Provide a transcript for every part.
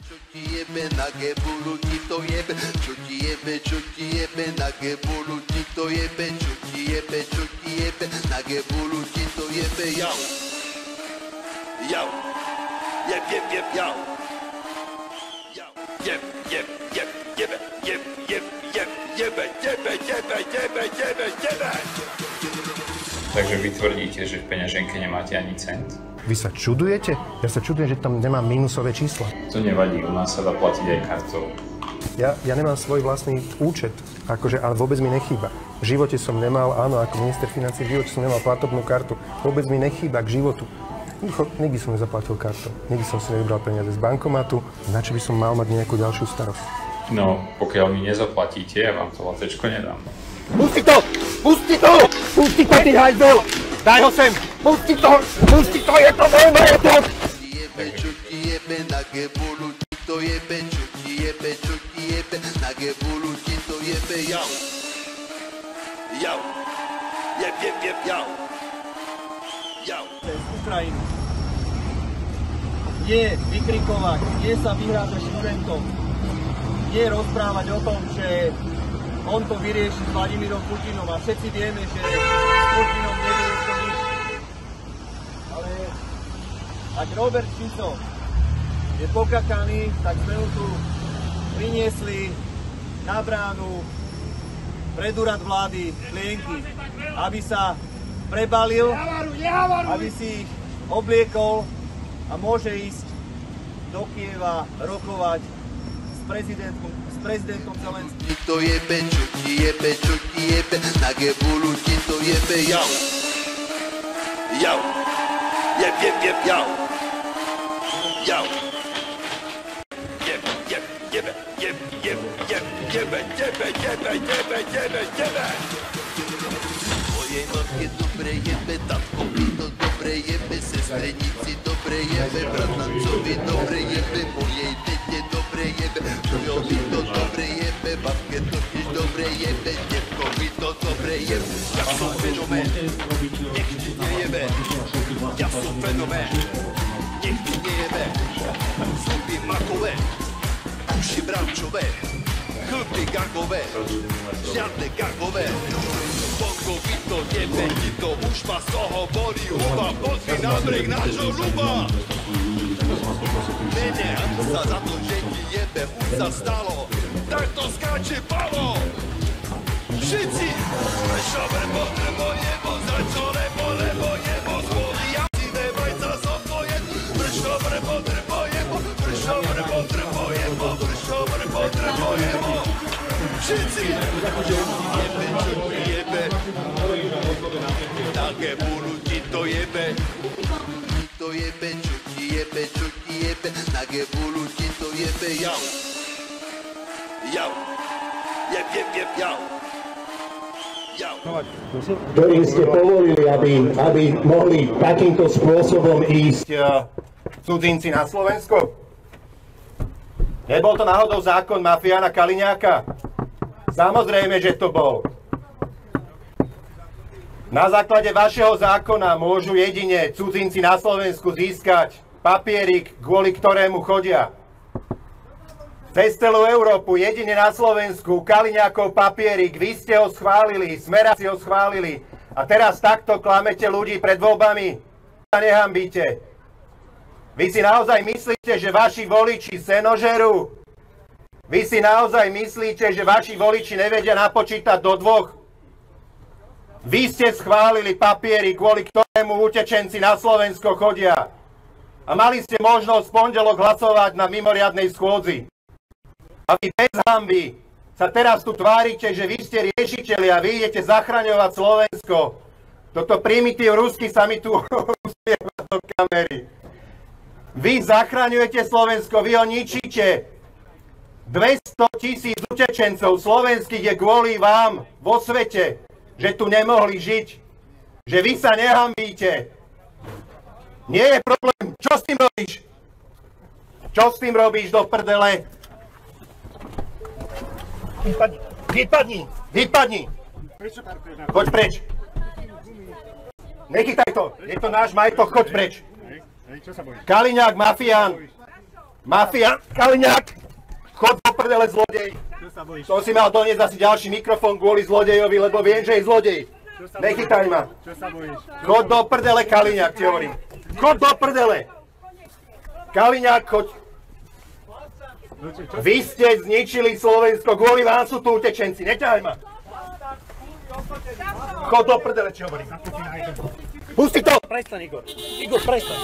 Čo ti jebe, na gebulu ti to jebe, čo ti jebe, na gebulu ti to jebe, čo ti jebe, na gebulu ti to jebe, jau. Jau, jeb, jau. Jau, jebe. Takže vy tvrdíte, že v peňaženke nemáte ani cent? Vy sa čudujete? Ja sa čudujem, že tam nemám mínusové čísla. To nevadí, u nás sa dá platiť aj kartou. Ja nemám svoj vlastný účet, ale vôbec mi nechýba. V živote som nemal, áno, ako minister financií, v živote som nemal platobnú kartu. Vôbec mi nechýba k životu. Nikdy som nezaplatil kartou. Nikdy som si nevybral peniaze z bankomatu. Na čo by som mal mať nejakú ďalšiu starosť? No, pokiaľ mi nezaplatíte, ja vám to latečko nedám. Pusti to! Pusti to! Pusti to, ty hajzel! Daj ho sem! Pusti to, je to môj majetok! Čo ti jebe, na gebulu ti to jebe, čo ti jebe, na gebulu ti to jebe, jau. Jau. Jeb, jau. Jau. Cez Ukrajinu. Nie vykrikovať, nie sa vyhrážať študentom, nie rozprávať o tom, že on to vyrieši s Vladimírom Putinom a všetci vieme, že s Putinom nevyrieši nič. Ale ak Robert Fico je pokakaný, tak sme mu tu priniesli na bránu pred úrad vlády plienky, aby sa prebalil, aby si ich obliekol a môže ísť do Kieva rokovať s prezidentom Zelenským. Ti to jebe, čo ti jebe, na gebulu ti to jebe, jau. Jau. Jeb, jau. Jau. Jebe. Mojej matke dobre jebe, tatkovi to dobre jebe, sestrenici dobre jebe, bratrancovi dobre jebe, mojej tete dobre jebe, Žujovi to dobre jebe, babke to tiež dobre jebe, detkovi to dobre jebe. Ja som fenomén, nech ti nejebe. Ja som fenomén, nech ti nejebe. Zuby makové, uši bramčové, chlpy gagové, žiadne gagové. Bongovi to jebe, ti to už ma z toho bolí huba, pozri na breh nášho ruba. Mene sa za to, že ti jebe, už sa stalo, tak to skáče palo. Všetci, prečo vrbo, jebo, za čo lebo, jebo, zvolí, ja si nebaj sa so mnou jen. Prečo vrbo, jebo, prečo vrbo, jebo, prečo vrbo, jebo. Všetci, čo ti jebe, na gebulu ti to jebe. To jebe, čo ti jebe, na gebulu ti to jebe, jau. Jau. Jeb, jau. Jau. Ktorým ste povolili, aby mohli takýmto spôsobom ísť Cudzinci na Slovensko? Nebol to náhodou zákon mafiána Kaliňáka? Samozrejme, že to bol. Na základe vašeho zákona môžu jedine cudzinci na Slovensku získať papierik, kvôli ktorému chodia. Cez celú Európu, jedine na Slovensku, Kaliňákov papierik, vy ste ho schválili, Smeráci ho schválili a teraz takto klamete ľudí pred voľbami. Nehambíte. Vy si naozaj myslíte, že vaši voliči senožerú? Vy si naozaj myslíte, že vaši voliči nevedia napočítať do dvoch? Vy ste schválili papieri, kvôli ktorému utečenci na Slovensko chodia. A mali ste možnosť v pondelok hlasovať na mimoriadnej schôdzi. A vy bez hanby sa teraz tu tvárite, že vy ste riešiteľi a vy idete zachraňovať Slovensko. Toto primitív rusky sa mi tu uspieva do kamery. Vy zachraňujete Slovensko, vy ho ničíte. 200 000 utečencov slovenských je kvôli vám vo svete, že tu nemohli žiť. Že vy sa nehambíte. Nie je problém. Čo s tým robíš? Čo s tým robíš do prdele? Vypadni! Choď preč. Nechytaj to. Je to náš majetok, choď preč. Kaliňák, mafián. Mafia, Kaliňák! Chod do prdele, zlodej! Som si mal doniesť asi ďalší mikrofón kvôli zlodejovi, lebo viem, že je zlodej. Nechytaj ma. Chod do prdele, Kaliňák, ti hovorím. Chod do prdele! Kaliňák, choď. Vy ste zničili Slovensko, kvôli vám sú tu utečenci, neťahaj ma. Chod do prdele, čo hovorím. Pusti to! Prestaň, Igor. Igor, prestaň.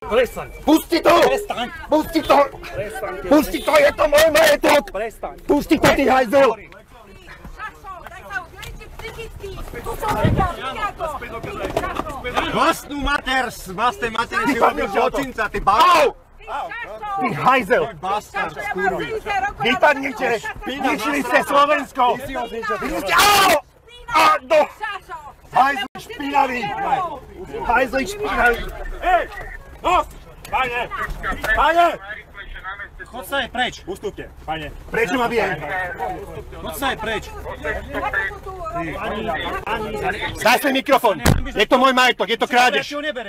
Prestaň. Pusti to! Prestaň. Pusti to! Prestaň. Pusti to, je to môj majetok! Prestaň. Pusti to, ty hajzel! Vlastnú mater, z vlastnej matery si robil zločinca, ty báš! Ty hajzel! Bastard, skurvy. Vypadnite! Zničili ste Slovensko! Au! A do! Hajzli špinavý! Hajzli špinavý! Ej! No! Pane! Pane! Chod sa aj preč. Ustúpte, pane. Prečo ma bije? Chod sa aj preč. Daj sem mikrofón! Je to môj majetok, je to krádež!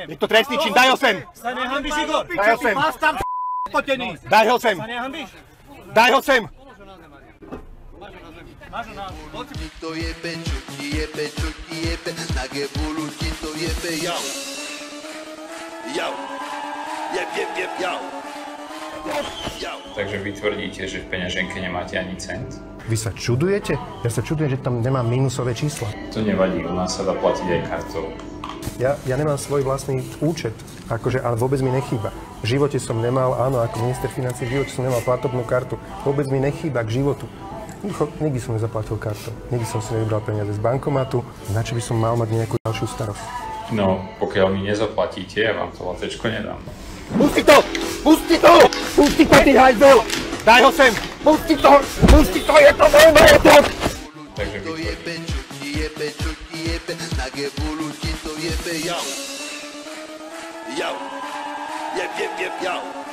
Je to trestný čin, daj ho sem! Sa nehambíš, Igor? Daj ho sem! Bastard, potený. Daj ho sem! Sa nehambíš? Daj ho sem! Ti to jebe, čo ti jebe, na gebulu ti to jebe, jau. Jau. Jeb, jau. Jau. Takže vy tvrdíte, že v peňaženke nemáte ani cent? Vy sa čudujete? Ja sa čudujem, že tam nemám mínusové čísla. To nevadí, u nás sa dá platiť aj kartou. Ja nemám svoj vlastný účet, akože, ale vôbec mi nechýba. V živote som nemal, áno, ako minister financií, v živote som nemal platobnú kartu. Vôbec mi nechýba k životu. Nikdy som nezaplatil kartou. Nikdy som si nevybral peniaze z bankomatu. Na čo by som mal mať nejakú ďalšiu starosť? No, pokiaľ mi nezaplatíte, ja vám to latečko nedám. Pusti to! Pusti to! Pusti to, ty hajzel! Daj ho sem! Pusti to! Pusti to, je to môj majetok! Takže vy To jebe, čo ti jebe, na gebulu ti to jebe, jau. Jau. Jeb, jau.